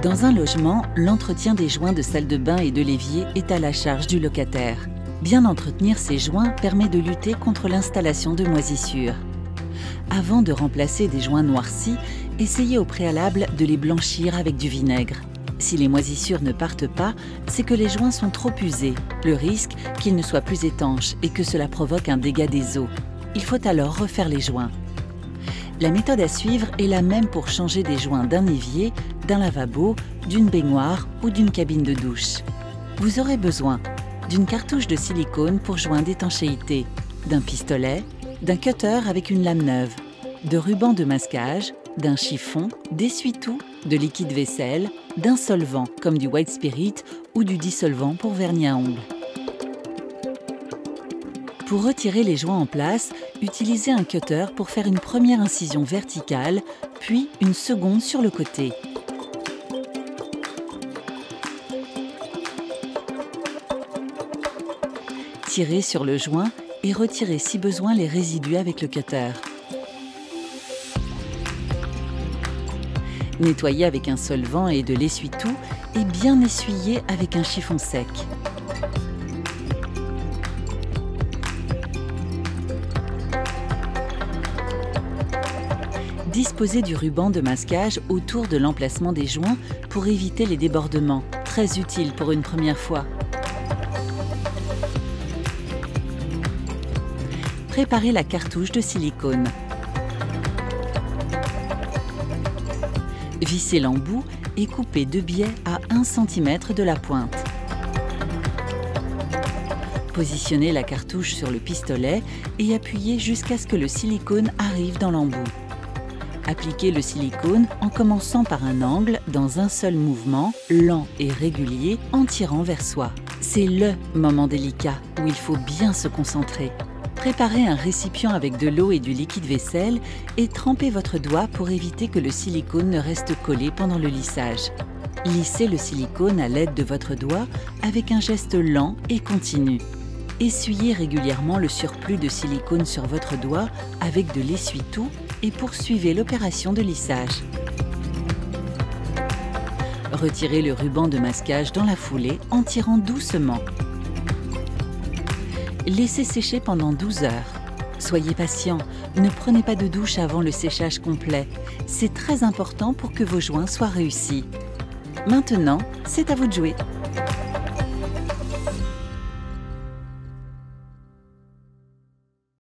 Dans un logement, l'entretien des joints de salle de bain et de l'évier est à la charge du locataire. Bien entretenir ces joints permet de lutter contre l'installation de moisissures. Avant de remplacer des joints noircis, essayez au préalable de les blanchir avec du vinaigre. Si les moisissures ne partent pas, c'est que les joints sont trop usés. Le risque, qu'ils ne soient plus étanches et que cela provoque un dégât des eaux. Il faut alors refaire les joints. La méthode à suivre est la même pour changer des joints d'un évier, d'un lavabo, d'une baignoire ou d'une cabine de douche. Vous aurez besoin d'une cartouche de silicone pour joints d'étanchéité, d'un pistolet, d'un cutter avec une lame neuve, de ruban de masquage, d'un chiffon, d'essuie-tout, de liquide vaisselle, d'un solvant comme du white spirit ou du dissolvant pour vernis à ongles. Pour retirer les joints en place, utilisez un cutter pour faire une première incision verticale, puis une seconde sur le côté. Tirez sur le joint et retirez si besoin les résidus avec le cutter. Nettoyez avec un solvant et de l'essuie-tout et bien essuyez avec un chiffon sec. Disposez du ruban de masquage autour de l'emplacement des joints pour éviter les débordements, très utile pour une première fois. Préparez la cartouche de silicone. Vissez l'embout et coupez de biais à 1 cm de la pointe. Positionnez la cartouche sur le pistolet et appuyez jusqu'à ce que le silicone arrive dans l'embout. Appliquez le silicone en commençant par un angle dans un seul mouvement, lent et régulier, en tirant vers soi. C'est le moment délicat où il faut bien se concentrer. Préparez un récipient avec de l'eau et du liquide vaisselle et trempez votre doigt pour éviter que le silicone ne reste collé pendant le lissage. Lissez le silicone à l'aide de votre doigt avec un geste lent et continu. Essuyez régulièrement le surplus de silicone sur votre doigt avec de l'essuie-tout et poursuivez l'opération de lissage. Retirez le ruban de masquage dans la foulée en tirant doucement. Laissez sécher pendant 12 heures. Soyez patient, ne prenez pas de douche avant le séchage complet. C'est très important pour que vos joints soient réussis. Maintenant, c'est à vous de jouer.